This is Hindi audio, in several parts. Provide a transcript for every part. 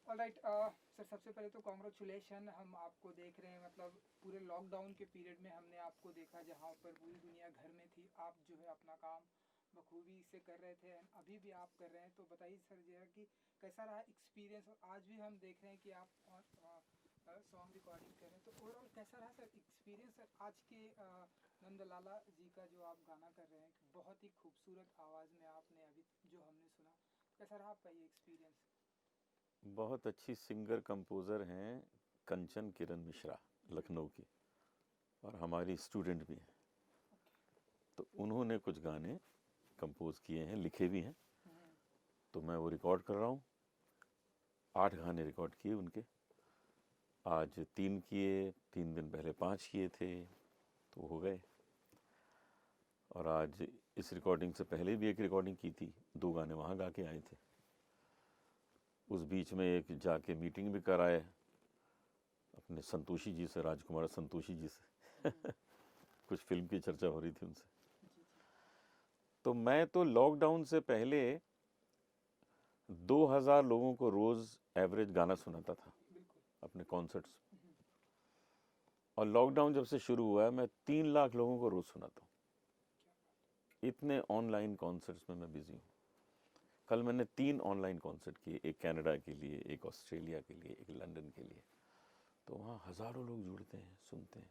ऑलराइट सर, सबसे पहले तो कॉन्ग्रेचुलेशन। हम आपको देख रहे हैं, मतलब पूरे लॉकडाउन के पीरियड में हमने आपको देखा जहाँ पर पूरी दुनिया घर में थी। आप जो है अपना काम बखूबी से कर रहे थे and अभी भी आप कर रहे हैं। तो बताइए सर जो है कि कैसा रहा एक्सपीरियंस। और आज भी हम देख रहे हैं कि आप सॉन्ग रिकॉर्डिंग कर रहे हैं, तो ओवरऑल कैसा रहा सर एक्सपीरियंस सर आज के नंदलाला जी का जो आप गाना कर रहे हैं, बहुत ही खूबसूरत आवाज़ में आपने अभी जो हमने सुना। कैसा रहा आपका ये एक्सपीरियंस? बहुत अच्छी सिंगर कंपोज़र हैं कंचन किरण मिश्रा, लखनऊ की, और हमारी स्टूडेंट भी हैं। ओके। तो उन्होंने कुछ गाने कंपोज़ किए हैं, लिखे भी हैं। हम्म। तो मैं वो रिकॉर्ड कर रहा हूँ। 8 गाने रिकॉर्ड किए उनके। आज 3 किए, 3 दिन पहले 5 किए थे, तो हो गए। और आज इस रिकॉर्डिंग से पहले भी एक रिकॉर्डिंग की थी, 2 गाने वहाँ गा के आए थे। उस बीच में एक जाके मीटिंग भी कराए अपने संतोषी जी से, राजकुमार संतोषी जी से। हम्म। कुछ फिल्म की चर्चा हो रही थी उनसे। जी जी। तो मैं तो लॉकडाउन से पहले 2000 लोगों को रोज़ एवरेज गाना सुनाता था बिल्कुल। अपने कॉन्सर्ट्स। हम्म। और लॉकडाउन जब से शुरू हुआ है मैं 3 लाख लोगों को रोज़ सुनाता हूँ। क्या बात। इतने ऑनलाइन कॉन्सर्ट्स में मैं बिजी हूँ। कल मैंने 3 ऑनलाइन कॉन्सर्ट किए, एक कनाडा के लिए, एक ऑस्ट्रेलिया के लिए, एक लंदन के लिए। तो वहाँ हज़ारों लोग जुड़ते हैं, सुनते हैं।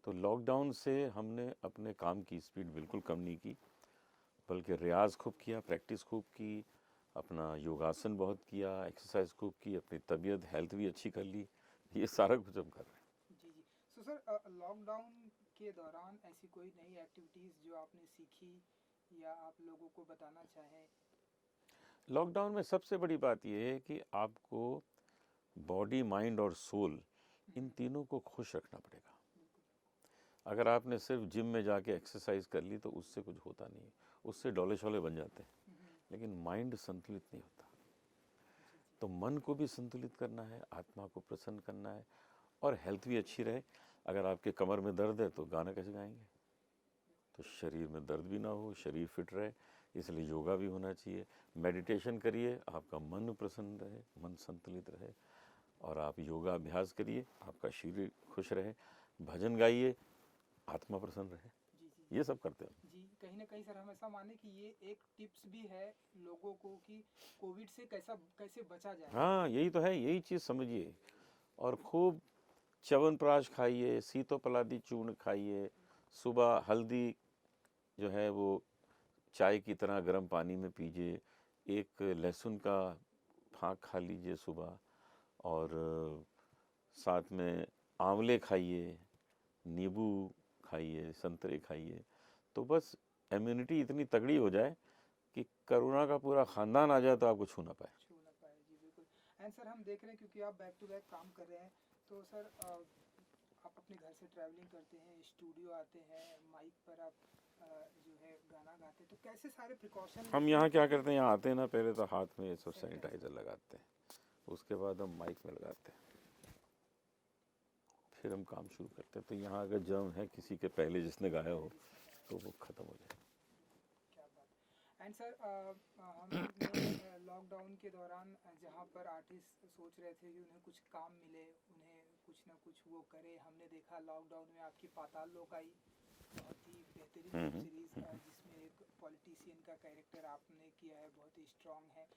तो लॉकडाउन से हमने अपने काम की स्पीड बिल्कुल कम नहीं की, बल्कि रियाज़ खूब किया, प्रैक्टिस खूब की, अपना योगासन बहुत किया, एक्सरसाइज खूब की, अपनी तबीयत हेल्थ भी अच्छी कर ली। ये सारा कुछ हम कर रहे हैं। जी जी। सो सर, लॉकडाउन के दौरान ऐसी कोई नई एक्टिविटीज़ जो आपने सीखी या आप लोगों को बताना चाहें? लॉकडाउन में सबसे बड़ी बात यह है कि आपको बॉडी, माइंड और सोल, इन हम्म। तीनों को खुश रखना पड़ेगा। बिल्कुल। अगर आपने सिर्फ जिम में जाके एक्सरसाइज कर ली तो उससे कुछ होता नहीं है, उससे डोले शोले बन जाते हैं, हम्म। लेकिन माइंड संतुलित नहीं होता। जी जी। तो मन को भी संतुलित करना है, आत्मा को प्रसन्न करना है, और हेल्थ भी अच्छी रहे। अगर आपके कमर में दर्द है तो गाना कैसे गाएंगे? तो शरीर में दर्द भी ना हो, शरीर फिट रहे, इसलिए योगा भी होना चाहिए। मेडिटेशन करिए, आपका मन प्रसन्न रहे, मन संतुलित रहे, और आप योगा अभ्यास करिए, आपका शरीर खुश रहे। भजन गाइए, आत्मा प्रसन्न रहे। जी जी। ये सब करते हैं। जी, कहीं ना कहीं सर हम ऐसा माने कि ये एक टिप्स भी है लोगों को कि कोविड से कैसे बचा जाए। हाँ, यही तो है, यही चीज़ समझिए। और खूब च्यवनप्राश खाइए, सीतोपलादी चूर्ण खाइए। सुबह हल्दी जो है वो चाय की तरह गर्म पानी में पीजिए। एक लहसुन का फाँक खा लीजिए सुबह। और साथ में आंवले खाइए, नींबू खाइए, संतरे खाइए। तो बस इम्यूनिटी इतनी तगड़ी हो जाए कि कोरोना का पूरा ख़ानदान आ जाए तो आपको छू ना पाए। छू ना पाए, जी बिल्कुल। एंड सर हम देख रहे हैं क्योंकि आप बैक टू बैक काम कर रहे हैं, तो सर आप अपने घर से ट्रैवलिंग करते हैं, स्टूडियो आते हैं, माइक पर आप जो है गाना गाते हैं, तो कैसे सारे प्रिकॉशन हम लेते हैं यहाँ क्या क्योंकि करते हैं, यहाँ आते हैं ना, पहले तो हाथ में ये सब सैनिटाइजर। सैनिटाइज़र लगाते हैं, उसके बाद हम माइक में लगाते हैं, फिर हम काम शुरू करते हैं। तो यहाँ अगर जर्म है किसी के पहले जिसने गाया पहले हो जिसने गाया तो हो। वो ख़त्म हो जाए। क्या बात है। एंड सर हमने लॉकडाउन के दौरान जहाँ पर आर्टिस्ट सोच रहे थे कि उन्हें कुछ काम मिले, उन्हें कुछ ना कुछ वो करे, हमने देखा लॉकडाउन में आपकी पाताल लोक आई, बहुत ही बेहतरीन वेब सीरीज़ जिसमें एक पॉलिटिशियन का कैरेक्टर आपने किया है, बहुत ही स्ट्रांग है।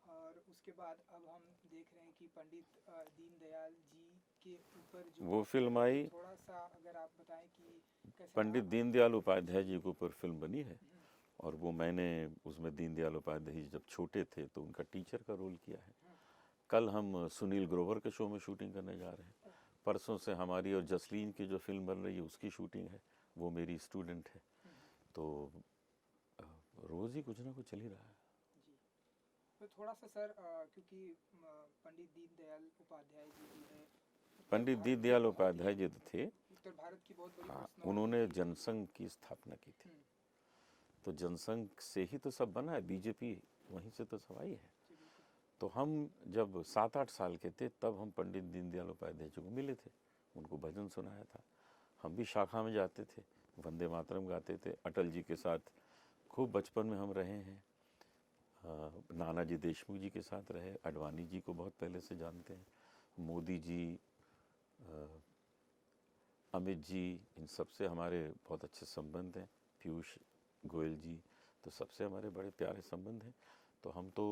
और उसके बाद अब हम देख रहे हैं कि पंडित दीनदयाल जी के ऊपर जो वो आप कर फिल्म रहे हैं, तो आई, थोड़ा सा अगर आप बताएं कि कैसा रहा पंडित आपका। दीनदयाल उपाध्याय जी के ऊपर फिल्म बनी है। हम्म। और वो मैंने उसमें दीनदयाल उपाध्याय जी जब छोटे थे तो उनका टीचर का रोल किया है। हम्म। कल हम सुनील ग्रोवर के शो में शूटिंग करने जा रहे हैं। ओह। परसों से हमारी और जसलीन की जो फिल्म बन रही है उसकी शूटिंग है। वो मेरी स्टूडेंट है। हम्म। तो रोज़ ही कुछ ना कुछ चल ही रहा है। जी। तो थोड़ा सा सर क्योंकि पंडित दीनदयाल उपाध्याय जी जो है उत्तर पंडित भारत के दीनदयाल बहुत ही उपाध्याय जी तो थे। उत्तर भारत की बहुत बड़ी हाँ, पर्सनालिटी उन्होंने थी। जनसंघ की स्थापना की थी। हम्म। तो जनसंघ से ही तो सब बना है, बीजेपी वहीं से तो सब आई है। जी बिल्कुल। तो हम जब 7-8 साल के थे तब हम पंडित दीनदयाल उपाध्याय जी को मिले थे, उनको भजन सुनाया था। हम भी शाखा में जाते थे, वंदे मातरम गाते थे अटल जी के साथ। खूब बचपन में हम रहे हैं। नानाजी देशमुख जी के साथ रहे, अडवाणी जी को बहुत पहले से जानते हैं, मोदी जी, अमित जी, इन सबसे हमारे बहुत अच्छे संबंध हैं, पीयूष गोयल जी, तो सबसे हमारे बड़े प्यारे संबंध हैं। तो हम तो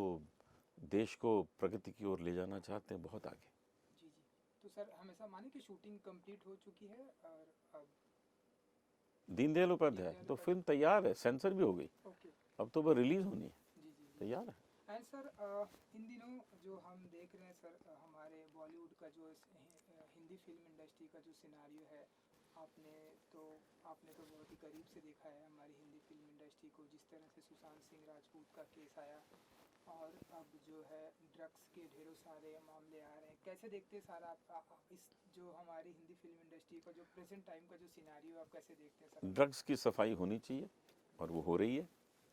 देश को प्रगति की ओर ले जाना चाहते हैं, बहुत आगे। जी जी। तो सर हमेशा माने कि शूटिंग कंप्लीट हो चुकी है और अब दीनदयाल उपाध्याय तो फिल्म तैयार है, सेंसर भी हो गई, ओके। अब तो वो रिलीज होनी है, जी जी जी। तैयार है। एंड सर इन दिनों जो हम देख रहे हैं सर, हमारे बॉलीवुड का जो हिंदी फिल्म इंडस्ट्री का जो सिनारियो है, आपने तो बहुत ही करीब से देखा है हमारी हिंदी फिल्म इंडस्ट्री को, जिस तरह से सुशांत सिंह राजपूत का केस आया और अब जो है ड्रग्स के ढेरों सारे मामले आ रहे हैं। कैसे देखते हैं सर आप इस जो हमारी हिंदी फिल्म इंडस्ट्री का जो प्रेजेंट टाइम का जो सिनारियो, आप कैसे देखते हैं सर? ड्रग्स की सफाई होनी चाहिए और वो हो रही है,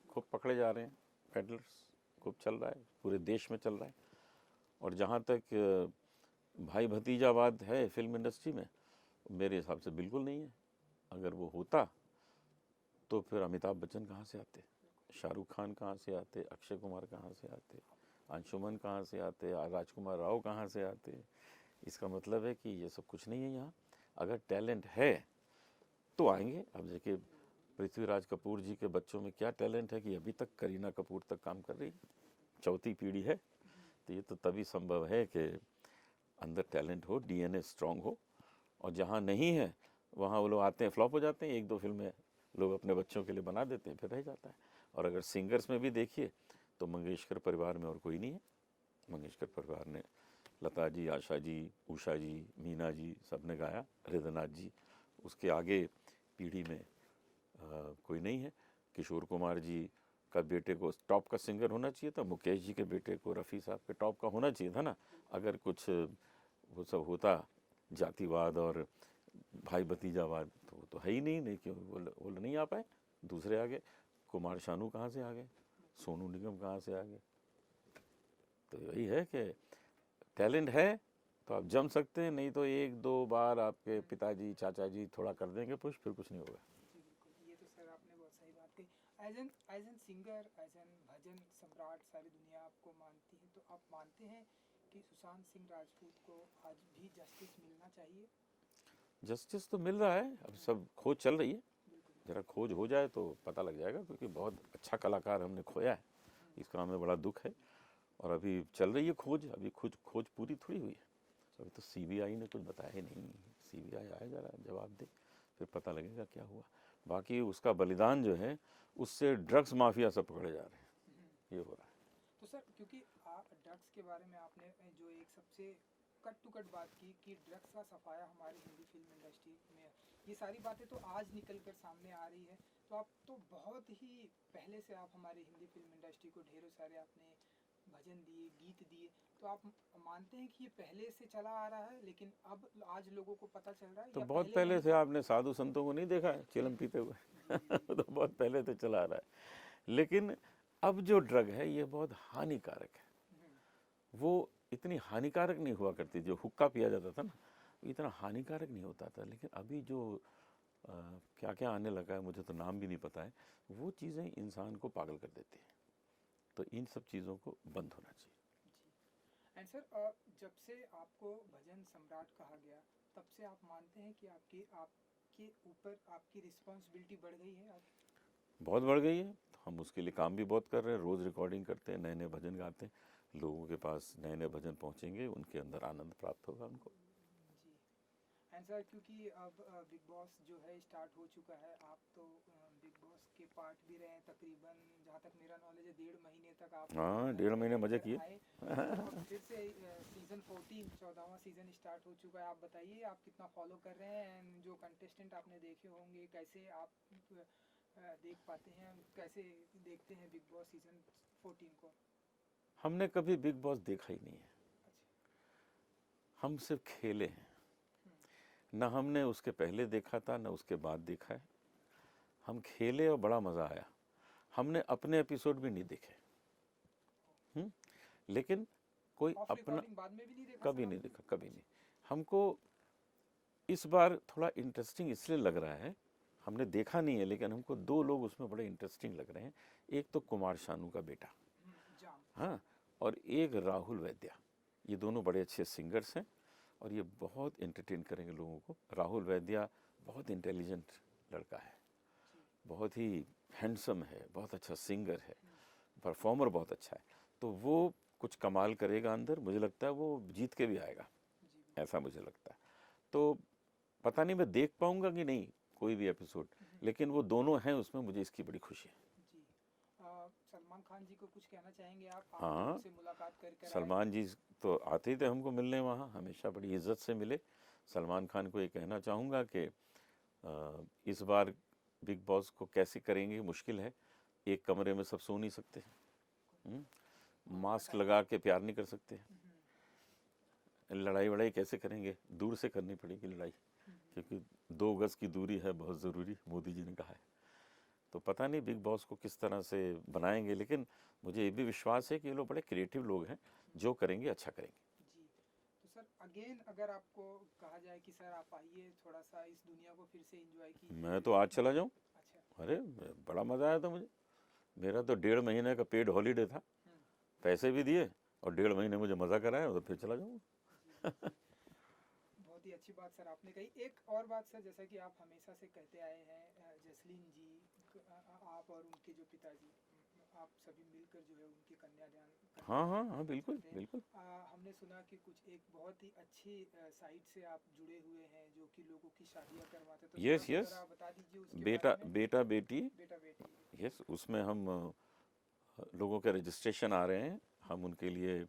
खूब पकड़े जा रहे हैं पेडलर्स, खूब चल रहा है, पूरे देश में चल रहा है। और जहाँ तक भाई भतीजावाद है फिल्म इंडस्ट्री में, मेरे हिसाब से बिल्कुल नहीं है। अगर वो होता तो फिर अमिताभ बच्चन कहाँ से आते, शाहरुख खान कहाँ से आते, अक्षय कुमार कहाँ से आते, अंशुमन कहाँ से आते, राजकुमार राव कहाँ से आते। इसका मतलब है कि ये सब कुछ नहीं है यहाँ। अगर टैलेंट है तो आएंगे। अब देखिए पृथ्वीराज कपूर जी के बच्चों में क्या टैलेंट है कि अभी तक करीना कपूर तक काम कर रही है, चौथी पीढ़ी है। तो ये तो तभी संभव है कि अंदर टैलेंट हो, डीएनए स्ट्रांग हो। और जहाँ नहीं है वहाँ वो लोग आते हैं, फ्लॉप हो जाते हैं, एक दो फिल्में लोग अपने बच्चों के लिए बना देते हैं, फिर रह जाता है। और अगर सिंगर्स में भी देखिए तो मंगेशकर परिवार में और कोई नहीं है। मंगेशकर परिवार ने लता जी, आशा जी, उषा जी, मीना जी सब ने गाया, हृदयनाथ जी, उसके आगे पीढ़ी में कोई नहीं है। किशोर कुमार जी का बेटे को टॉप का सिंगर होना चाहिए था, मुकेश जी के बेटे को रफ़ी साहब के टॉप का होना चाहिए था ना। अगर कुछ वो सब होता जातिवाद और भाई भतीजावाद तो वो तो है ही नहीं क्यों वो नहीं आ पाए, दूसरे आ गए। कुमार शानू कहाँ से आ गए, सोनू निगम कहाँ से आ गए। तो यही है कि टैलेंट है तो आप जम सकते हैं, नहीं तो एक दो बार आपके पिताजी चाचा जी थोड़ा कर देंगे पुश, फिर कुछ नहीं होगा। जी बिल्कुल, ये तो सर आपने बहुत सही बात कही। As an singer, as an भजन सम्राट सारी दुनिया आपको मानती है, तो आप मानते हैं कि सुशांत सिंह राजपूत को आज भी जस्टिस मिलना चाहिए? जस्टिस तो मिल रहा है, अब सब खोज चल रही है, ज़रा खोज हो जाए तो पता लग जाएगा, क्योंकि बहुत अच्छा कलाकार हमने खोया है, इसका हमें बड़ा दुख है। और अभी चल रही है खोज, अभी खोज पूरी थोड़ी हुई है। अभी तो सीबीआई ने कुछ बताया ही नहीं, सीबीआई आए ज़रा जवाब दे, फिर पता लगेगा क्या हुआ। बाकी उसका बलिदान जो है उससे ड्रग्स माफिया सब पकड़े जा रहे हैं, ये हो रहा है। तो सर क्योंकि ड्रग्स के बारे में आपने जो एक सबसे कट टू कट बात की कि ड्रग्स का सफाया हमारी हिंदी फिल्म इंडस्ट्री में, ये सारी बातें तो आज निकल कर सामने आ रही है। तो आप तो बहुत ही पहले से आप हमारी हिंदी फिल्म इंडस्ट्री को ढेरों सारे आपने भजन दिए, गीत दिए, तो आप मानते हैं कि ये पहले से चला आ रहा है लेकिन अब आज लोगों को पता चल रहा है, तो या बहुत पहले से आपने साधु संतों को नहीं देखा है चिलम पीते हुए तो बहुत पहले से चला आ रहा है। लेकिन अब जो ड्रग है ये बहुत हानिकारक है। वो इतनी हानिकारक नहीं हुआ करती, जो हुक्का पिया जाता था ना इतना हानिकारक नहीं होता था। लेकिन अभी जो क्या क्या आने लगा है, मुझे तो नाम भी नहीं पता है, वो चीज़ें इंसान को पागल कर देती हैं। तो इन सब चीज़ों को बंद होना चाहिए। एंड सर जब से आपको भजन सम्राट कहा गया, तब से आप मानते हैं कि आपके ऊपर आपकी रिस्पॉन्सिबिलिटी बढ़ गई है? आप बहुत बढ़ गई है, हम उसके लिए काम भी बहुत कर रहे हैं, रोज़ रिकॉर्डिंग करते हैं, नए नए भजन गाते हैं, लोगों के पास नए नए भजन पहुंचेंगे, उनके अंदर आनंद प्राप्त होगा उनको। जी। एंड सर क्योंकि अब बिग बॉस जो है स्टार्ट हो चुका है, आप तो बिग बॉस के पार्ट भी रहे हैं तकरीबन, जहाँ तक मेरा नॉलेज है 1.5 महीने तक आप हाँ 1.5 महीने मज़े किए। आए। तो अब फिर से सीजन 14 14वां सीजन स्टार्ट हो चुका है। आप बताइए आप कितना फॉलो कर रहे हैं, एंड जो कंटेस्टेंट आपने देखे होंगे कैसे आप देख पाते हैं, कैसे देखते हैं बिग बॉस सीजन 14 को? हमने कभी बिग बॉस देखा ही नहीं है, अच्छा। हम सिर्फ खेले हैं। ना हमने उसके पहले देखा था ना उसके बाद देखा है, हम खेले और बड़ा मज़ा आया। हमने अपने एपिसोड भी नहीं देखे, लेकिन कोई ऑफ अपना रिकॉर्डिंग बाद में भी नहीं देखा कभी सर नहीं आपने? देखा, कभी नहीं। हमको इस बार थोड़ा इंटरेस्टिंग इसलिए लग रहा है, हमने देखा नहीं है लेकिन हमको दो लोग उसमें बड़े इंटरेस्टिंग लग रहे हैं। एक तो कुमार शानू का बेटा, हाँ, और एक राहुल वैद्या, ये दोनों बड़े अच्छे सिंगर्स हैं और ये बहुत एंटरटेन करेंगे लोगों को। राहुल वैद्या बहुत इंटेलिजेंट लड़का है, बहुत ही हैंडसम है, बहुत अच्छा सिंगर है, परफॉर्मर बहुत अच्छा है, तो वो कुछ कमाल करेगा अंदर, मुझे लगता है वो जीत के भी आएगा, ऐसा मुझे लगता है। तो पता नहीं मैं देख पाऊंगा कि नहीं कोई भी एपिसोड, लेकिन वो दोनों हैं उसमें, मुझे इसकी बड़ी खुशी है। जी। सलमान खान जी को कुछ कहना चाहेंगे आप तो हाँ, उनसे मुलाकात कर आए। सलमान जी तो आते ही थे हमको मिलने, वहाँ हमेशा बड़ी इज्जत से मिले। सलमान खान को ये कहना चाहूँगा कि इस बार बिग बॉस को कैसे करेंगे, मुश्किल है, एक कमरे में सब सो नहीं सकते, मास्क लगा के प्यार नहीं कर सकते, लड़ाई वड़ाई कैसे करेंगे, दूर से करनी पड़ेगी लड़ाई, क्योंकि 2 गज की दूरी है बहुत ज़रूरी, मोदी जी ने कहा है। तो पता नहीं बिग बॉस को किस तरह से बनाएंगे, लेकिन मुझे ये भी विश्वास है कि ये लोग बड़े क्रिएटिव लोग हैं, जो करेंगे अच्छा करेंगे। जी। तो सर अगेन अगर आपको कहा जाए कि सर आप आइए थोड़ा सा इस दुनिया को फिर से एंजॉय कीजिए। मैं तो आज चला जाऊँ। अच्छा। अरे बड़ा मज़ा आया था मुझे, मेरा तो 1.5 महीने का पेड हॉलीडे था, पैसे भी दिए और 1.5 महीने मुझे मज़ा कराया, तो फिर चला जाऊँगा। बहुत ही अच्छी बात सर आपने कही। एक और बात सर, जैसा कि आप हमेशा से कहते आए हैं, जसलीन जी, आप और उनके जो पिताजी, आप सभी मिलकर जो है उनकी कन्यादान हाँ हाँ हाँ, बिल्कुल बिल्कुल। हमने सुना कि कुछ एक बहुत ही अच्छी साइट से आप जुड़े हुए हैं जो कि लोगों की शादियां करवाते, तो यस थोड़ा सा यस, जरा बता दीजिए उसके बेटा बारे में। बेटा बेटी, बेटा बेटी। यस, उसमें हम लोगों के रजिस्ट्रेशन आ रहे हैं, हम उनके लिए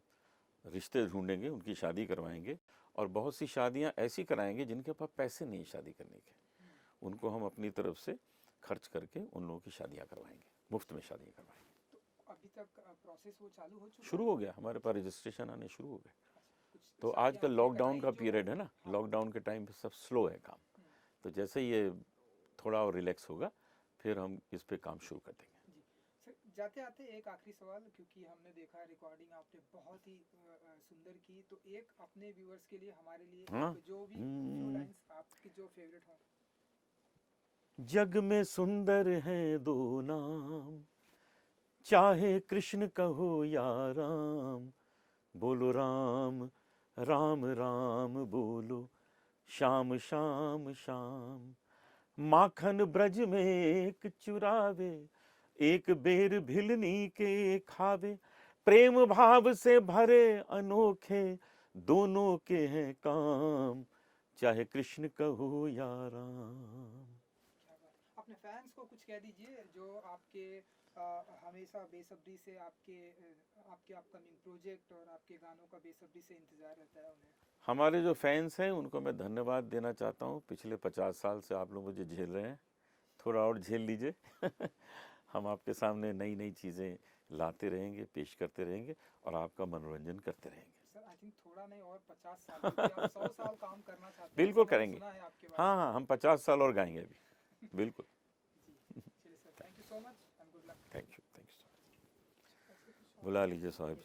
रिश्ते ढूंढेंगे, उनकी शादी करवाएंगे, और बहुत सी शादियां ऐसी कराएंगे जिनके पास पैसे नहीं शादी करने के, उनको हम अपनी तरफ से खर्च करके उन लोगों की शादियां करवाएंगे, मुफ्त में शादियां करवाएंगे। तो अभी तक प्रोसेस वो चालू हो चुका शुरू हो गया, हमारे पास रजिस्ट्रेशन आने शुरू हो गए। कुछ तो शादियां आजकल आपने लॉकडाउन का कराई जो। पीरियड है ना, हाँ। लॉकडाउन के टाइम पे सब स्लो है काम, तो जैसे ये थोड़ा और रिलैक्स होगा फिर हम इस पे काम शुरू कर देंगे। जी सर, जाते आते एक आखिरी सवाल, क्योंकि हमने देखा रिकॉर्डिंग आपने बहुत ही सुंदर की, तो एक अपने व्यूअर्स के लिए हमारे लिए हाँ, एक जो भी फ्यू लाइंस आपकी जो फेवरेट हो। जग में सुंदर हैं 2 नाम, चाहे कृष्ण कहो या राम, बोलो राम राम राम बोलो, श्याम श्याम श्याम। माखन ब्रज में एक चुरावे, एक बेर भिलनी के खावे, प्रेम भाव से भरे अनोखे, दोनों के हैं काम, चाहे कृष्ण कहो या राम। क्या बात, अपने फैंस को कुछ कह दीजिए जो आपके हमेशा बेसब्री से आपके अपकमिंग प्रोजेक्ट और आपके गानों का बेसब्री से इंतजार रहता है उन्हें। हमारे जो फैंस हैं उनको मैं धन्यवाद देना चाहता हूँ, पिछले 50 साल से आप लोग मुझे झेल रहे हैं, थोड़ा और झेल लीजिए। हम आपके सामने नई नई चीज़ें लाते रहेंगे, पेश करते रहेंगे और आपका मनोरंजन करते रहेंगे। सर आई थिंक थोड़ा नहीं और 50 साल, क्योंकि आप 100 साल काम करना चाहते हैं, बिल्कुल ऐसा मैंने करेंगे, सुना है आपके बारे हाँ में। हाँ, हम 50 साल और गाएंगे अभी, बिल्कुल। जी चलिए sir, thank you so much and good luck. Thank you so much. बुला लीजिए साहब।